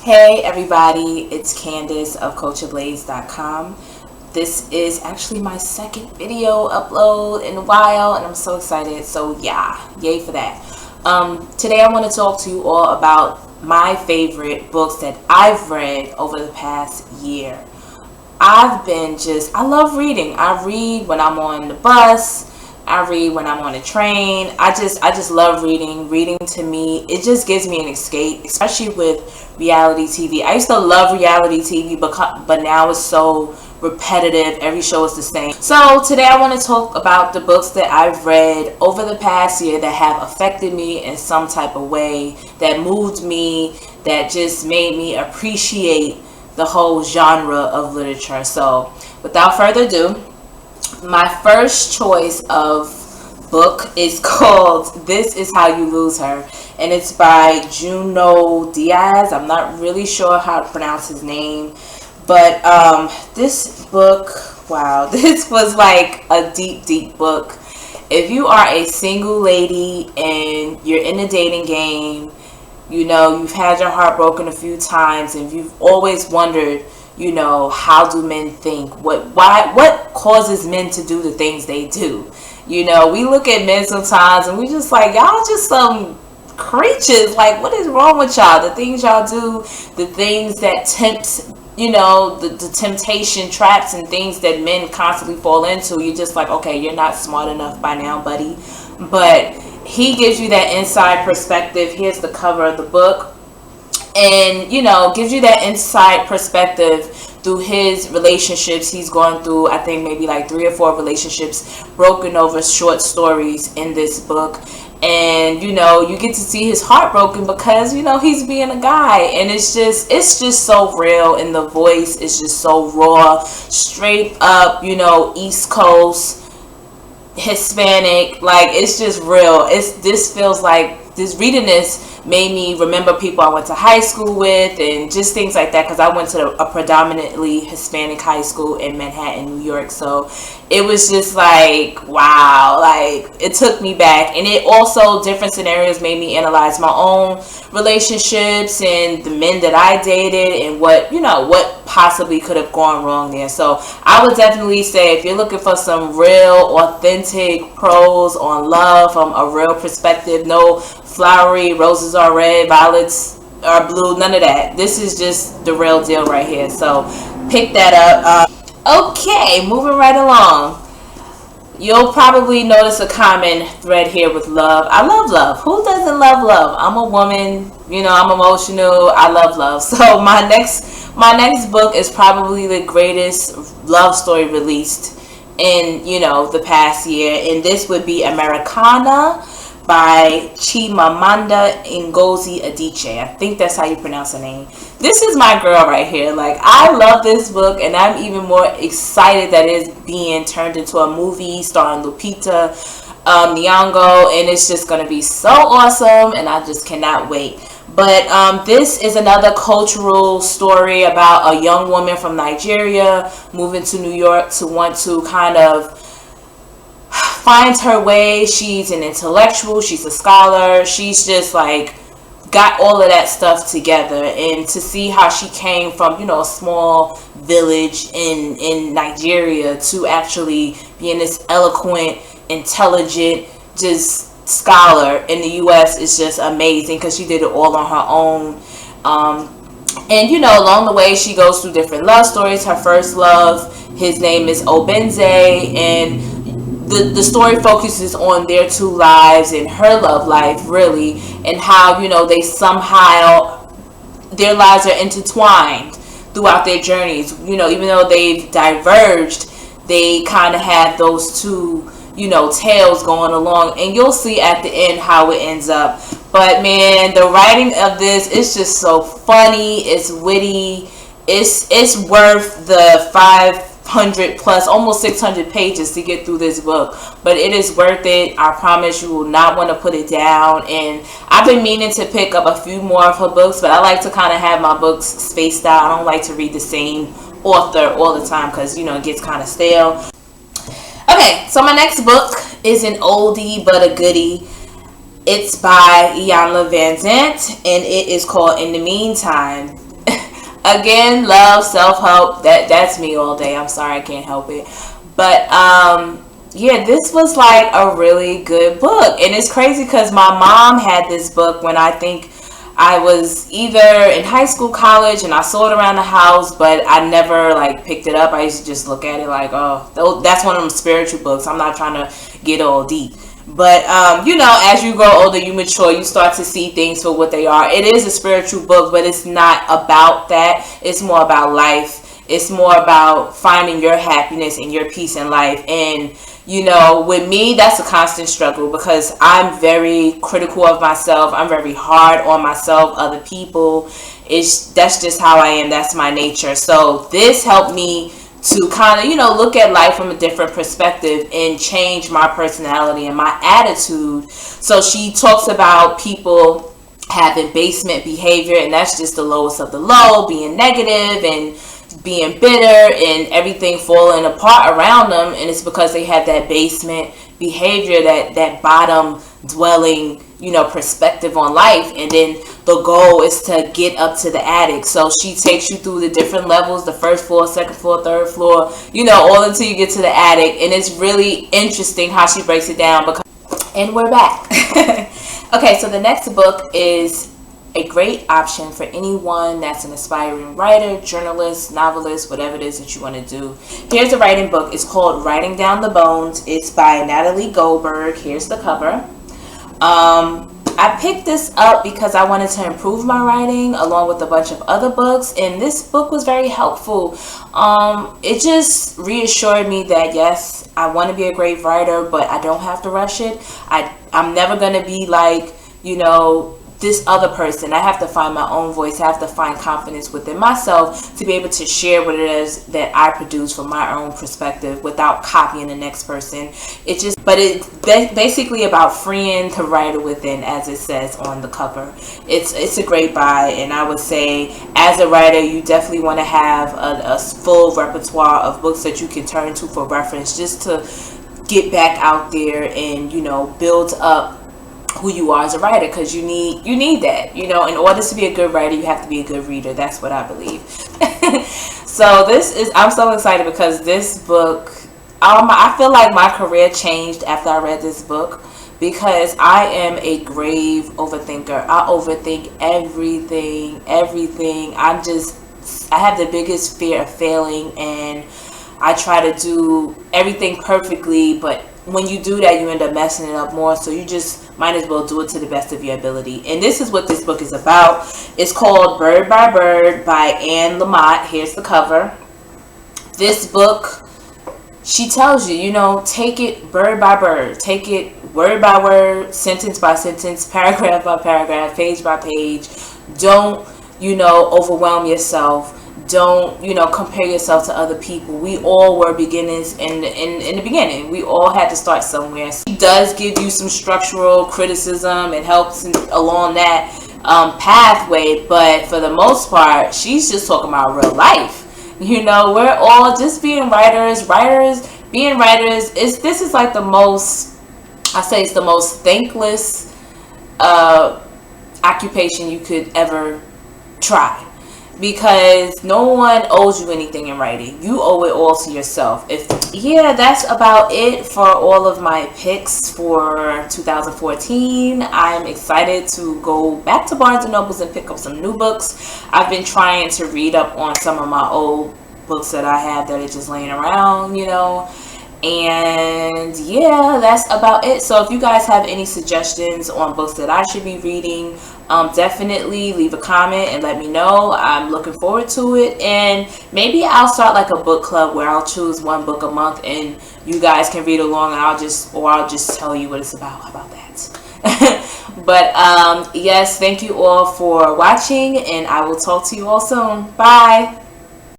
Hey everybody, it's Candace of CoachAblaze.com. This is actually my second video upload in a while and I'm so excited. So yeah, yay for that. Today I want to talk to you all about my favorite books that I've read over the past year. I love reading. I read when I'm on the bus. I read when I'm on a train. I just love reading. Reading to me, it just gives me an escape, especially with reality TV. I used to love reality TV, but now it's so repetitive. Every show is the same. So today I want to talk about the books that I've read over the past year that have affected me in some type of way, that moved me, that just made me appreciate the whole genre of literature. So without further ado, my first choice of book is called This Is How You Lose Her, and it's by Junot Diaz. I'm not really sure how to pronounce his name, but this book, wow, this was like a deep book. If you are a single lady and you're in a dating game, you know, you've had your heart broken a few times and you've always wondered, you know, how do men think? What causes men to do the things they do? You know, we look at men sometimes and we just like, y'all just some creatures. Like, what is wrong with y'all? The things y'all do, the things that tempt, you know, the temptation traps and things that men constantly fall into. You're just like, okay, you're not smart enough by now, buddy. But he gives you that inside perspective. Here's the cover of the book, and you know, gives you that inside perspective through his relationships. He's gone through, I think, maybe like 3 or 4 relationships, broken over short stories in this book. And you know, you get to see his heart broken because, you know, he's being a guy, and it's just so real, and the voice is just so raw, straight up, you know, East Coast Hispanic. Like, it's just real. This feels like, this reading this made me remember people I went to high school with and just things like that, because I went to a predominantly Hispanic high school in Manhattan, New York. So it was just like, wow, like it took me back. And it also, different scenarios made me analyze my own relationships and the men that I dated and what, you know, what possibly could have gone wrong there. So I would definitely say, if you're looking for some real authentic prose on love from a real perspective, no flowery roses are red, violets are blue, none of that. This is just the real deal right here. So pick that up. Okay, moving right along. You'll probably notice a common thread here with love. I love love. Who doesn't love love? I'm a woman, you know, I'm emotional. I love love. So my next book is probably the greatest love story released in, you know, the past year, and this would be Americanah by Chimamanda Ngozi Adichie. I think that's how you pronounce her name. This is my girl right here. Like, I love this book, and I'm even more excited that it's being turned into a movie starring Lupita Nyong'o, and it's just going to be so awesome, and I just cannot wait. But this is another cultural story about a young woman from Nigeria moving to New York to want to kind of finds her way. She's an intellectual, she's a scholar, she's just like got all of that stuff together. And to see how she came from, you know, a small village in Nigeria to actually being this eloquent, intelligent, just scholar in the US is just amazing, because she did it all on her own. And you know, along the way she goes through different love stories. Her first love, his name is Obenze, and the story focuses on their 2 lives and her love life, really, and how, you know, they somehow, their lives are intertwined throughout their journeys. You know, even though they've diverged, they kind of have those 2, you know, tales going along, and you'll see at the end how it ends up. But man, the writing of this is just so funny, it's witty, it's worth the 500 plus, almost 600 pages to get through this book, but it is worth it. I promise you will not want to put it down. And I've been meaning to pick up a few more of her books, but I like to kind of have my books spaced out. I don't like to read the same author all the time, because, you know, it gets kind of stale. Okay, so my next book is an oldie but a goodie. It's by Iyanla Vanzant, and it is called In the Meantime. Again, love, self-help. That's me all day. I'm sorry, I can't help it. But yeah, this was like a really good book. And it's crazy because my mom had this book when I think I was either in high school, college, and I saw it around the house, but I never like picked it up. I used to just look at it like, oh, that's one of them spiritual books. I'm not trying to get all deep. But you know, as you grow older, you mature, you start to see things for what they are. It is a spiritual book, but it's not about that. It's more about life. It's more about finding your happiness and your peace in life. And you know, with me, that's a constant struggle because I'm very critical of myself. I'm very hard on myself, other people. That's just how I am. That's my nature. So this helped me to kind of, you know, look at life from a different perspective and change my personality and my attitude. So she talks about people having basement behavior, and that's just the lowest of the low, being negative and being bitter and everything falling apart around them. And it's because they have that basement behavior, that bottom dwelling, you know, perspective on life. And then the goal is to get up to the attic. So she takes you through the different levels, the first floor, second floor, third floor, you know, all until you get to the attic. And it's really interesting how she breaks it down. And we're back. Okay, so the next book is a great option for anyone that's an aspiring writer, journalist, novelist, whatever it is that you want to do. Here's a writing book. It's called Writing Down the Bones. It's by Natalie Goldberg. Here's the cover. I picked this up because I wanted to improve my writing along with a bunch of other books, and this book was very helpful. It just reassured me that yes, I want to be a great writer, but I don't have to rush it. I'm never going to be like, you know, this other person. I have to find my own voice. I have to find confidence within myself to be able to share what it is that I produce from my own perspective without copying the next person. But it's basically about freeing the writer within, as it says on the cover. It's a great buy, and I would say as a writer, you definitely want to have a full repertoire of books that you can turn to for reference, just to get back out there and, you know, build up who you are as a writer, because you need that, you know. In order to be a good writer, you have to be a good reader. That's what I believe. So I'm so excited because this book, I feel like my career changed after I read this book, because I am a grave overthinker. I overthink everything. I have the biggest fear of failing, and I try to do everything perfectly, but when you do that, you end up messing it up more. So you just might as well do it to the best of your ability. And this is what this book is about. It's called Bird by Bird by Anne Lamott. Here's the cover. This book, she tells you, you know, take it bird by bird. Take it word by word, sentence by sentence, paragraph by paragraph, page by page. Don't, you know, overwhelm yourself. Don't, you know, compare yourself to other people. We all were beginners in the beginning. We all had to start somewhere. She does give you some structural criticism and helps along that pathway, but for the most part, she's just talking about real life. You know, we're all just being writers. Being writers this is like the most, I say it's the most thankless occupation you could ever try. Because no one owes you anything in writing. You owe it all to yourself. That's about it for all of my picks for 2014. I'm excited to go back to Barnes & Nobles and pick up some new books. I've been trying to read up on some of my old books that I have that are just laying around, you know. And yeah, that's about it. So if you guys have any suggestions on books that I should be reading, definitely leave a comment and let me know. I'm looking forward to it, and maybe I'll start like a book club where I'll choose one book a month and you guys can read along, and I'll just tell you what it's about. How about that? But yes, thank you all for watching, and I will talk to you all soon. Bye.